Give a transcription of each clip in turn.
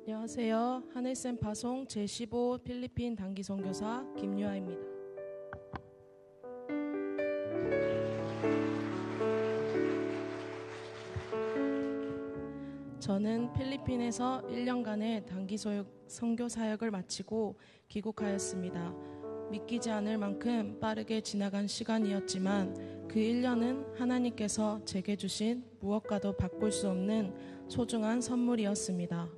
안녕하세요. 하늘샘 파송 제15 필리핀 단기 선교사 김유아입니다. 저는 필리핀에서 1년간의 단기 선교 사역을 마치고 귀국하였습니다. 믿기지 않을 만큼 빠르게 지나간 시간이었지만 그 1년은 하나님께서 제게 주신 무엇과도 바꿀 수 없는 소중한 선물이었습니다.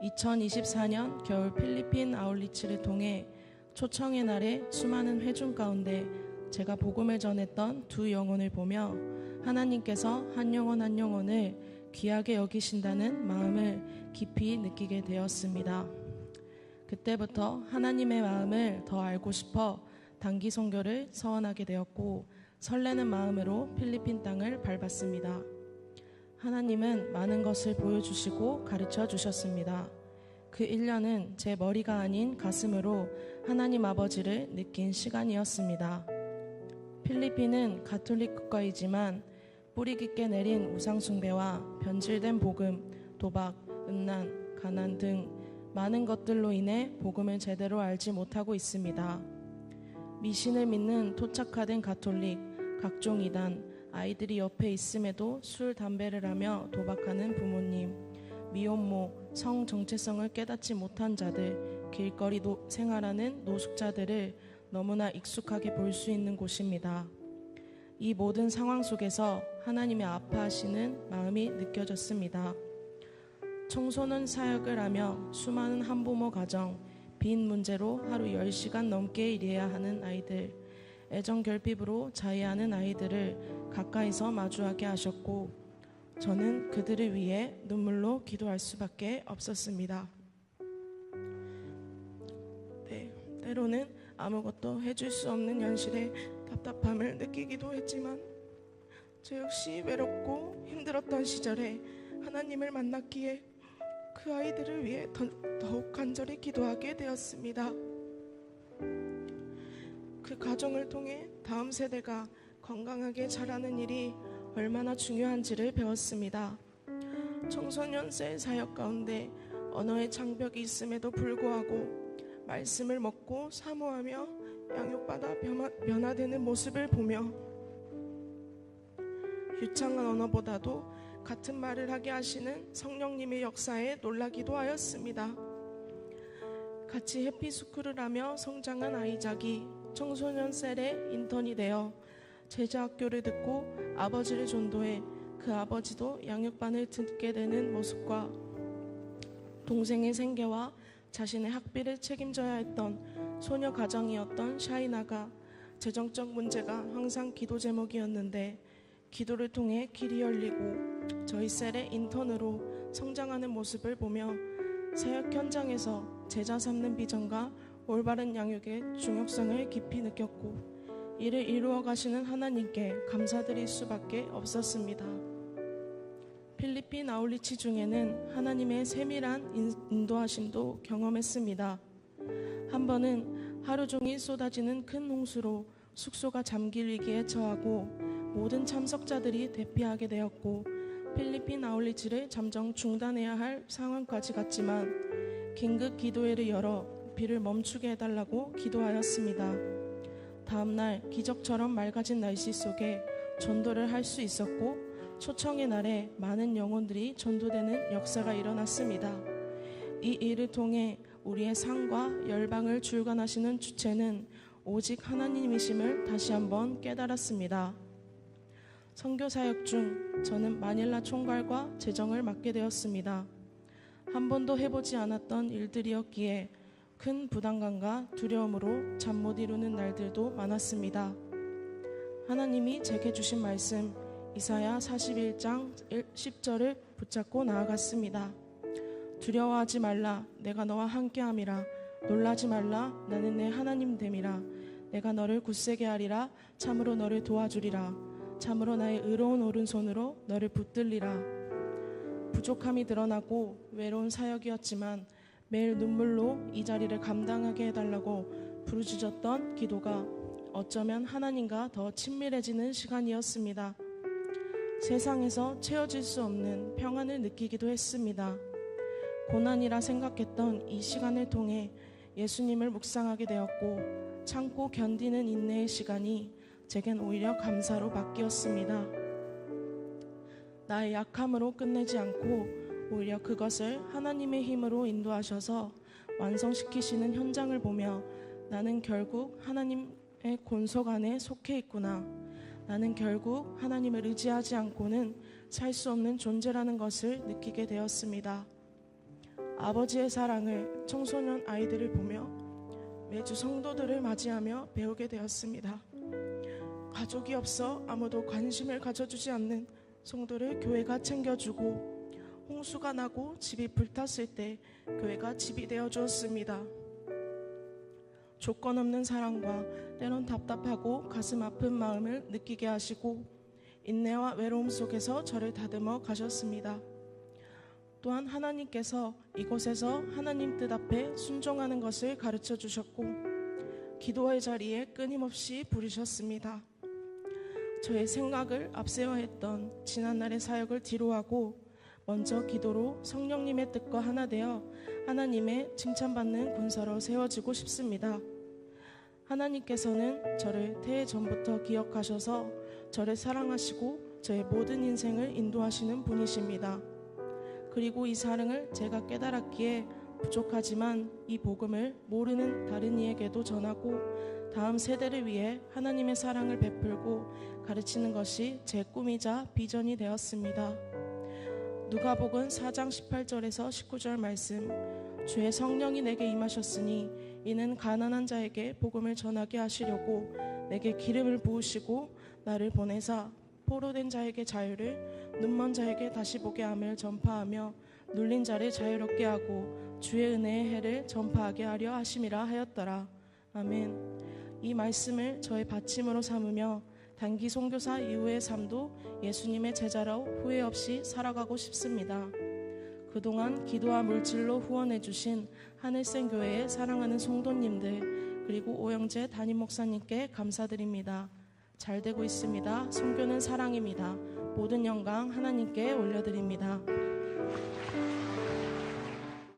2024년 겨울 필리핀 아울리치를 통해 초청의 날에 수많은 회중 가운데 제가 복음을 전했던 두 영혼을 보며 하나님께서 한 영혼 한 영혼을 귀하게 여기신다는 마음을 깊이 느끼게 되었습니다. 그때부터 하나님의 마음을 더 알고 싶어 단기 선교를 서원하게 되었고 설레는 마음으로 필리핀 땅을 밟았습니다. 하나님은 많은 것을 보여주시고 가르쳐 주셨습니다. 그 1년은 제 머리가 아닌 가슴으로 하나님 아버지를 느낀 시간이었습니다. 필리핀은 가톨릭 국가이지만 뿌리 깊게 내린 우상숭배와 변질된 복음, 도박, 음란, 가난 등 많은 것들로 인해 복음을 제대로 알지 못하고 있습니다. 미신을 믿는 토착화된 가톨릭, 각종 이단, 아이들이 옆에 있음에도 술, 담배를 하며 도박하는 부모님, 미혼모, 성 정체성을 깨닫지 못한 자들, 길거리 생활하는 노숙자들을 너무나 익숙하게 볼 수 있는 곳입니다. 이 모든 상황 속에서 하나님의 아파하시는 마음이 느껴졌습니다. 청소년 사역을 하며 수많은 한부모 가정, 빈 문제로 하루 10시간 넘게 일해야 하는 아이들, 애정 결핍으로 자해하는 아이들을 가까이서 마주하게 하셨고 저는 그들을 위해 눈물로 기도할 수밖에 없었습니다. 때로는 아무것도 해줄 수 없는 현실에 답답함을 느끼기도 했지만 저 역시 외롭고 힘들었던 시절에 하나님을 만났기에 그 아이들을 위해 더욱 간절히 기도하게 되었습니다. 그 가정을 통해 다음 세대가 건강하게 자라는 일이 얼마나 중요한지를 배웠습니다. 청소년 셀 사역 가운데 언어의 장벽이 있음에도 불구하고 말씀을 먹고 사모하며 양육받아 변화되는 모습을 보며 유창한 언어보다도 같은 말을 하게 하시는 성령님의 역사에 놀라기도 하였습니다. 같이 해피스쿨을 하며 성장한 아이작이 청소년 셀의 인턴이 되어 제자학교를 듣고 아버지를 전도해 그 아버지도 양육반을 듣게 되는 모습과 동생의 생계와 자신의 학비를 책임져야 했던 소녀 가정이었던 샤이나가 재정적 문제가 항상 기도 제목이었는데 기도를 통해 길이 열리고 저희 셀의 인턴으로 성장하는 모습을 보며 사역 현장에서 제자 삼는 비전과 올바른 양육의 중요성을 깊이 느꼈고 이를 이루어 가시는 하나님께 감사드릴 수밖에 없었습니다. 필리핀 아울리치 중에는 하나님의 세밀한 인도하심도 경험했습니다. 한 번은 하루 종일 쏟아지는 큰 홍수로 숙소가 잠길 위기에 처하고 모든 참석자들이 대피하게 되었고 필리핀 아울리치를 잠정 중단해야 할 상황까지 갔지만 긴급 기도회를 열어 비를 멈추게 해달라고 기도하였습니다. 다음날 기적처럼 맑아진 날씨 속에 전도를 할 수 있었고 초청의 날에 많은 영혼들이 전도되는 역사가 일어났습니다. 이 일을 통해 우리의 상과 열방을 주관하시는 주체는 오직 하나님이심을 다시 한번 깨달았습니다. 선교사역 중 저는 마닐라 총괄과 재정을 맡게 되었습니다. 한 번도 해보지 않았던 일들이었기에 큰 부담감과 두려움으로 잠 못 이루는 날들도 많았습니다. 하나님이 제게 주신 말씀 이사야 41장 10절을 붙잡고 나아갔습니다. 두려워하지 말라 내가 너와 함께함이라 놀라지 말라 나는 내 하나님 됨이라 내가 너를 굳세게 하리라 참으로 너를 도와주리라 참으로 나의 의로운 오른손으로 너를 붙들리라. 부족함이 드러나고 외로운 사역이었지만 매일 눈물로 이 자리를 감당하게 해달라고 부르짖었던 기도가 어쩌면 하나님과 더 친밀해지는 시간이었습니다. 세상에서 채워질 수 없는 평안을 느끼기도 했습니다. 고난이라 생각했던 이 시간을 통해 예수님을 묵상하게 되었고 참고 견디는 인내의 시간이 제겐 오히려 감사로 바뀌었습니다. 나의 약함으로 끝내지 않고 오히려 그것을 하나님의 힘으로 인도하셔서 완성시키시는 현장을 보며 나는 결국 하나님의 권속 안에 속해 있구나. 나는 결국 하나님을 의지하지 않고는 살 수 없는 존재라는 것을 느끼게 되었습니다. 아버지의 사랑을 청소년 아이들을 보며 매주 성도들을 맞이하며 배우게 되었습니다. 가족이 없어 아무도 관심을 가져주지 않는 성도를 교회가 챙겨주고 홍수가 나고 집이 불탔을 때 교회가 집이 되어주었습니다. 조건 없는 사랑과 때론 답답하고 가슴 아픈 마음을 느끼게 하시고 인내와 외로움 속에서 저를 다듬어 가셨습니다. 또한 하나님께서 이곳에서 하나님 뜻 앞에 순종하는 것을 가르쳐 주셨고 기도의 자리에 끊임없이 부르셨습니다. 저의 생각을 앞세워 했던 지난날의 사역을 뒤로하고 먼저 기도로 성령님의 뜻과 하나 되어 하나님의 칭찬받는 군사로 세워지고 싶습니다. 하나님께서는 저를 태애 전부터 기억하셔서 저를 사랑하시고 저의 모든 인생을 인도하시는 분이십니다. 그리고 이 사랑을 제가 깨달았기에 부족하지만 이 복음을 모르는 다른 이에게도 전하고 다음 세대를 위해 하나님의 사랑을 베풀고 가르치는 것이 제 꿈이자 비전이 되었습니다. 누가복음 4장 18절에서 19절 말씀, 주의 성령이 내게 임하셨으니 이는 가난한 자에게 복음을 전하게 하시려고 내게 기름을 부으시고 나를 보내사 포로된 자에게 자유를, 눈먼 자에게 다시 보게 함을 전파하며 눌린 자를 자유롭게 하고 주의 은혜의 해를 전파하게 하려 하심이라 하였더라. 아멘. 이 말씀을 저의 받침으로 삼으며 단기 선교사 이후의 삶도 예수님의 제자로 후회 없이 살아가고 싶습니다. 그동안 기도와 물질로 후원해 주신 하늘생 교회의 사랑하는 성도님들 그리고 오영재 담임 목사님께 감사드립니다. 잘 되고 있습니다. 선교는 사랑입니다. 모든 영광 하나님께 올려드립니다.